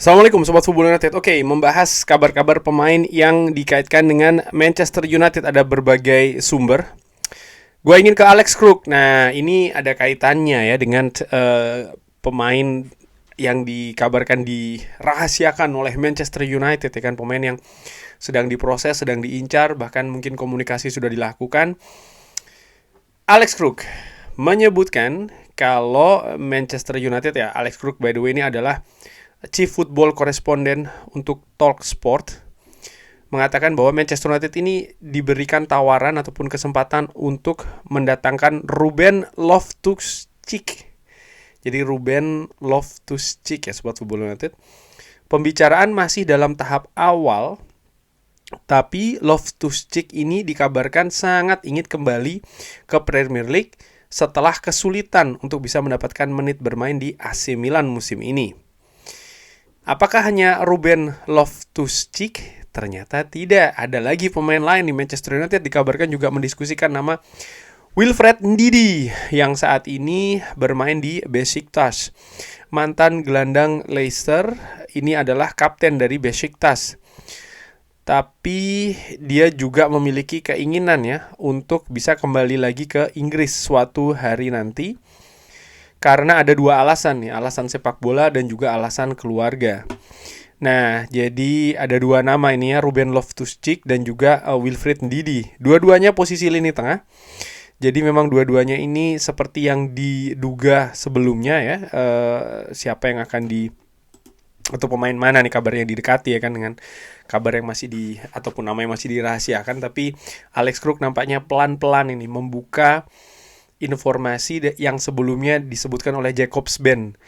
Assalamualaikum Sobat Football United. Oke, membahas kabar-kabar pemain yang dikaitkan dengan Manchester United. Ada berbagai sumber. Gue ingin ke Alex Kruk. Nah, ini ada kaitannya ya dengan pemain yang dikabarkan dirahasiakan oleh Manchester United ya kan, pemain yang sedang diproses, sedang diincar, bahkan mungkin komunikasi sudah dilakukan. Alex Kruk menyebutkan kalau Manchester United ya, Alex Kruk by the way ini adalah Chief Football Correspondent untuk Talksport, mengatakan bahwa Manchester United ini diberikan tawaran ataupun kesempatan untuk mendatangkan Ruben Loftus-Cheek. Jadi Ruben Loftus-Cheek ya Sobat Football United. Pembicaraan masih dalam tahap awal, tapi Loftus-Cheek ini dikabarkan sangat ingin kembali ke Premier League setelah kesulitan untuk bisa mendapatkan menit bermain di AC Milan musim ini. Apakah hanya Ruben Loftus-Cheek? Ternyata tidak. Ada lagi pemain lain di Manchester United dikabarkan juga mendiskusikan nama Wilfred Ndidi yang saat ini bermain di Besiktas. Mantan gelandang Leicester ini adalah kapten dari Besiktas. Tapi dia juga memiliki keinginan ya untuk bisa kembali lagi ke Inggris suatu hari nanti. Karena ada dua alasan nih, alasan sepak bola dan juga alasan keluarga. Nah, jadi ada dua nama ini ya, Ruben Loftus-Cheek dan juga Wilfred Ndidi. Dua-duanya posisi lini tengah. Jadi memang dua-duanya ini seperti yang diduga sebelumnya ya, siapa yang akan atau pemain mana nih kabarnya didekati ya kan, dengan kabar yang masih ataupun nama yang masih dirahasiakan. Tapi Alex Kruk nampaknya pelan-pelan ini membuka informasi yang sebelumnya disebutkan oleh Jacobs Ben.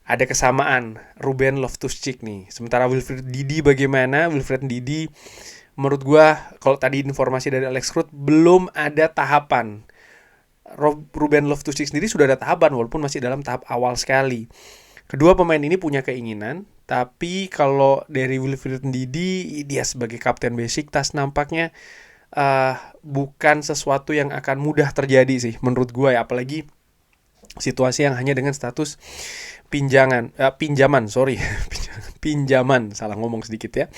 Ada kesamaan Ruben Loftus-Cheek nih. Sementara Wilfred Ndidi bagaimana? Wilfred Ndidi menurut gua kalau tadi informasi dari Alex Kruk belum ada tahapan. Ruben Loftus-Cheek sendiri sudah ada tahapan walaupun masih dalam tahap awal sekali. Kedua pemain ini punya keinginan, tapi kalau dari Wilfred Ndidi, dia sebagai kapten Besiktas nampaknya bukan sesuatu yang akan mudah terjadi sih menurut gue ya, apalagi situasi yang hanya dengan status pinjaman, salah ngomong sedikit ya.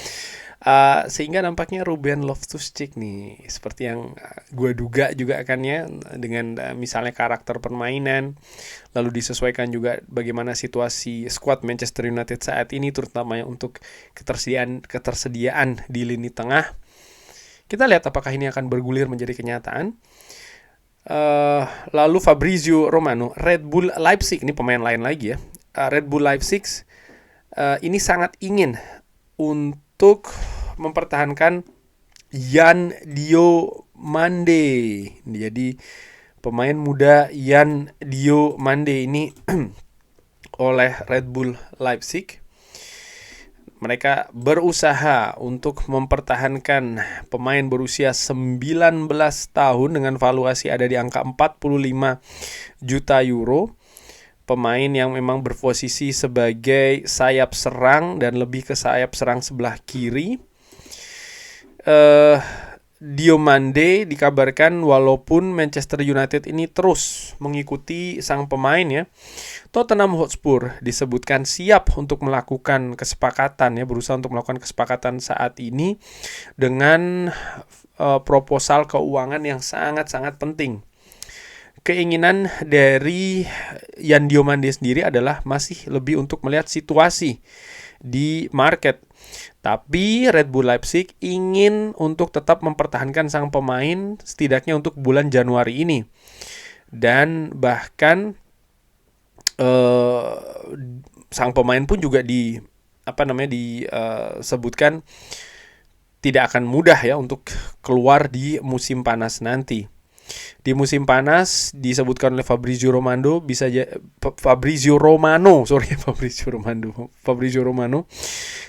Sehingga nampaknya Ruben Loftus-Cheek nih seperti yang gue duga juga akan ya, dengan misalnya karakter permainan, lalu disesuaikan juga bagaimana situasi skuad Manchester United saat ini, terutama untuk ketersediaan di lini tengah. Kita lihat apakah ini akan bergulir menjadi kenyataan. Lalu Fabrizio Romano, Red Bull Leipzig, ini pemain lain lagi ya. Red Bull Leipzig ini sangat ingin untuk mempertahankan Yan Diomande. Jadi pemain muda Yan Diomande ini oleh Red Bull Leipzig. Mereka berusaha untuk mempertahankan pemain berusia 19 tahun dengan valuasi ada di angka 45 juta euro. Pemain yang memang berposisi sebagai sayap serang dan lebih ke sayap serang sebelah kiri. Diomande dikabarkan walaupun Manchester United ini terus mengikuti sang pemain ya, Tottenham Hotspur disebutkan siap untuk melakukan kesepakatan ya, berusaha untuk melakukan kesepakatan saat ini dengan proposal keuangan yang sangat-sangat penting. Keinginan dari Yan Diomande sendiri adalah masih lebih untuk melihat situasi di market. Tapi Red Bull Leipzig ingin untuk tetap mempertahankan sang pemain setidaknya untuk bulan Januari ini. Dan bahkan sang pemain pun juga disebutkan tidak akan mudah ya untuk keluar di musim panas nanti. Di musim panas disebutkan oleh Fabrizio Romano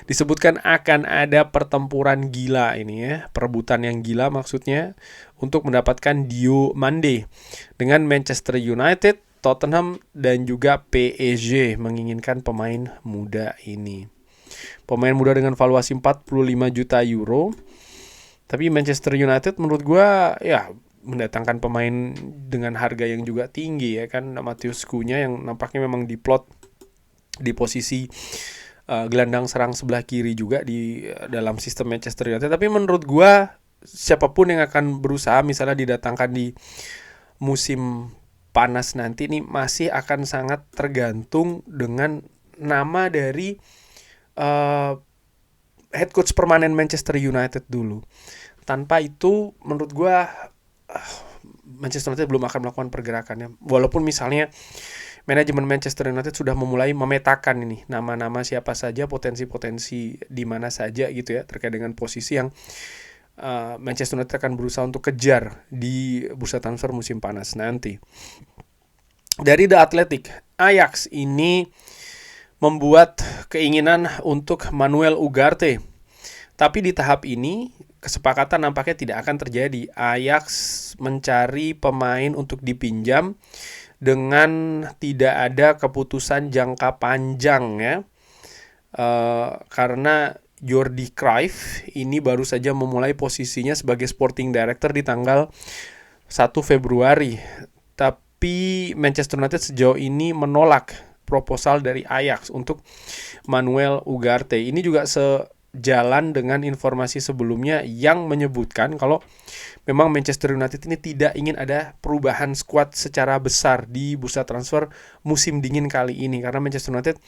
disebutkan akan ada pertempuran gila ini ya, perebutan yang gila maksudnya untuk mendapatkan Diomande dengan Manchester United, Tottenham dan juga PSG menginginkan pemain muda ini. Pemain muda dengan valuasi 45 juta euro. Tapi Manchester United menurut gue ya mendatangkan pemain dengan harga yang juga tinggi ya kan, Matheus Cunha yang nampaknya memang diplot di posisi gelandang serang sebelah kiri juga di dalam sistem Manchester United. Tapi menurut gua siapapun yang akan berusaha misalnya didatangkan di musim panas nanti nih masih akan sangat tergantung dengan nama dari head coach permanen Manchester United dulu. Tanpa itu menurut gua Manchester United belum akan melakukan pergerakannya. Walaupun misalnya manajemen Manchester United sudah memulai memetakan ini nama-nama siapa saja, potensi-potensi di mana saja gitu ya terkait dengan posisi yang Manchester United akan berusaha untuk kejar di bursa transfer musim panas nanti. Dari The Athletic, Ajax ini membuat keinginan untuk Manuel Ugarte. Tapi di tahap ini kesepakatan nampaknya tidak akan terjadi. Ajax mencari pemain untuk dipinjam dengan tidak ada keputusan jangka panjang ya, karena Jordi Cruyff ini baru saja memulai posisinya sebagai sporting director di tanggal 1 Februari. Tapi Manchester United sejauh ini menolak proposal dari Ajax untuk Manuel Ugarte. Ini juga sejalan dengan informasi sebelumnya yang menyebutkan kalau memang Manchester United ini tidak ingin ada perubahan skuad secara besar di bursa transfer musim dingin kali ini, karena Manchester United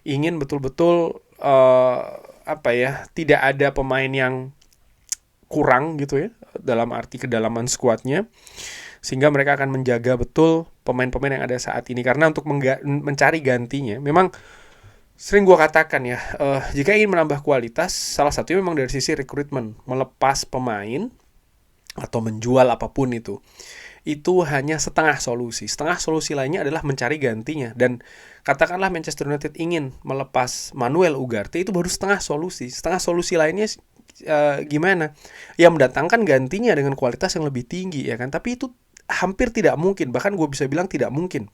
ingin betul-betul tidak ada pemain yang kurang gitu ya dalam arti kedalaman skuadnya, sehingga mereka akan menjaga betul pemain-pemain yang ada saat ini. Karena untuk mencari gantinya memang sering gue katakan ya, jika ingin menambah kualitas, salah satunya memang dari sisi rekrutmen, melepas pemain atau menjual apapun itu hanya setengah solusi. Setengah solusi lainnya adalah mencari gantinya. Dan katakanlah Manchester United ingin melepas Manuel Ugarte, itu baru setengah solusi. Setengah solusi lainnya gimana? Ya mendatangkan gantinya dengan kualitas yang lebih tinggi ya kan. Tapi itu hampir tidak mungkin, bahkan gue bisa bilang tidak mungkin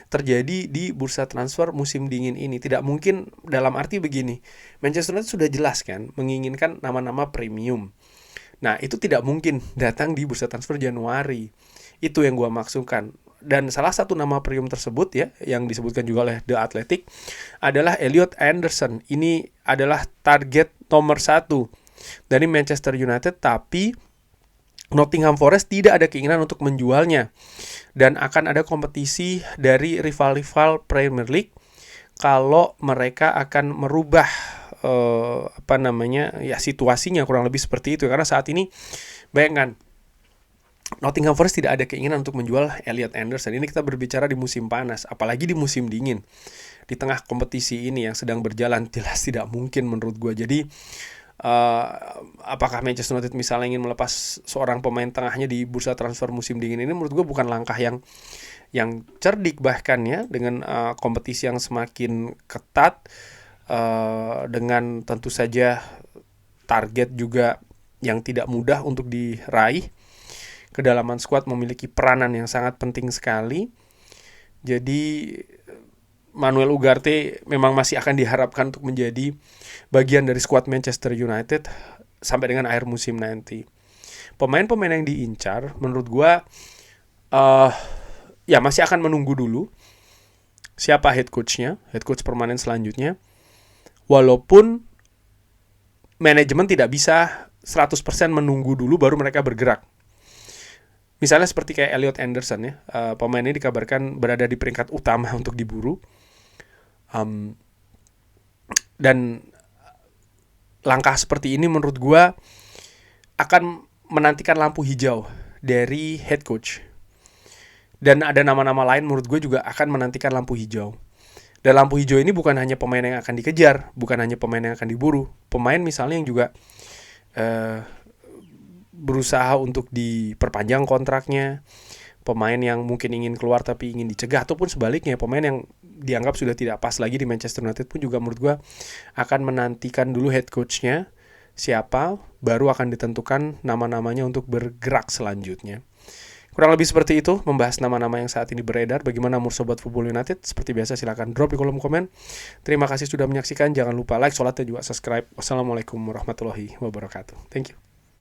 terjadi di bursa transfer musim dingin ini. Tidak mungkin dalam arti begini, Manchester United sudah jelas kan menginginkan nama-nama premium. Nah itu tidak mungkin datang di bursa transfer Januari. Itu yang gue maksudkan. Dan salah satu nama premium tersebut ya, yang disebutkan juga oleh The Athletic, adalah Elliot Anderson. Ini adalah target nomor 1 dari Manchester United, tapi Nottingham Forest tidak ada keinginan untuk menjualnya. Dan akan ada kompetisi dari rival-rival Premier League kalau mereka akan merubah situasinya kurang lebih seperti itu. Karena saat ini bayangkan, Nottingham Forest tidak ada keinginan untuk menjual Elliot Anderson. Ini kita berbicara di musim panas, apalagi di musim dingin. Di tengah kompetisi ini yang sedang berjalan, jelas tidak mungkin menurut gue. Jadi apakah Manchester United misalnya ingin melepas seorang pemain tengahnya di bursa transfer musim dingin ini, menurut gue bukan langkah yang cerdik bahkan ya, dengan kompetisi yang semakin ketat, dengan tentu saja target juga yang tidak mudah untuk diraih. Kedalaman skuad memiliki peranan yang sangat penting sekali. Jadi Manuel Ugarte memang masih akan diharapkan untuk menjadi bagian dari skuad Manchester United sampai dengan akhir musim nanti. Pemain-pemain yang diincar menurut gua masih akan menunggu dulu siapa head coach permanen selanjutnya. Walaupun manajemen tidak bisa 100% menunggu dulu baru mereka bergerak. Misalnya seperti kayak Elliot Anderson ya, pemain ini dikabarkan berada di peringkat utama untuk diburu. Dan langkah seperti ini menurut gue akan menantikan lampu hijau dari head coach. Dan ada nama-nama lain menurut gue juga akan menantikan lampu hijau. Dan lampu hijau ini bukan hanya pemain yang akan dikejar, bukan hanya pemain yang akan diburu. Pemain misalnya yang juga berusaha untuk diperpanjang kontraknya, pemain yang mungkin ingin keluar tapi ingin dicegah, ataupun sebaliknya pemain yang dianggap sudah tidak pas lagi di Manchester United pun juga menurut gue akan menantikan dulu head coach-nya siapa, baru akan ditentukan nama-namanya untuk bergerak selanjutnya. Kurang lebih seperti itu membahas nama-nama yang saat ini beredar. Bagaimana menurut Sobat Football United? Seperti biasa silakan drop di kolom komen. Terima kasih sudah menyaksikan. Jangan lupa like, sholat, dan juga subscribe. Wassalamualaikum warahmatullahi wabarakatuh. Thank you.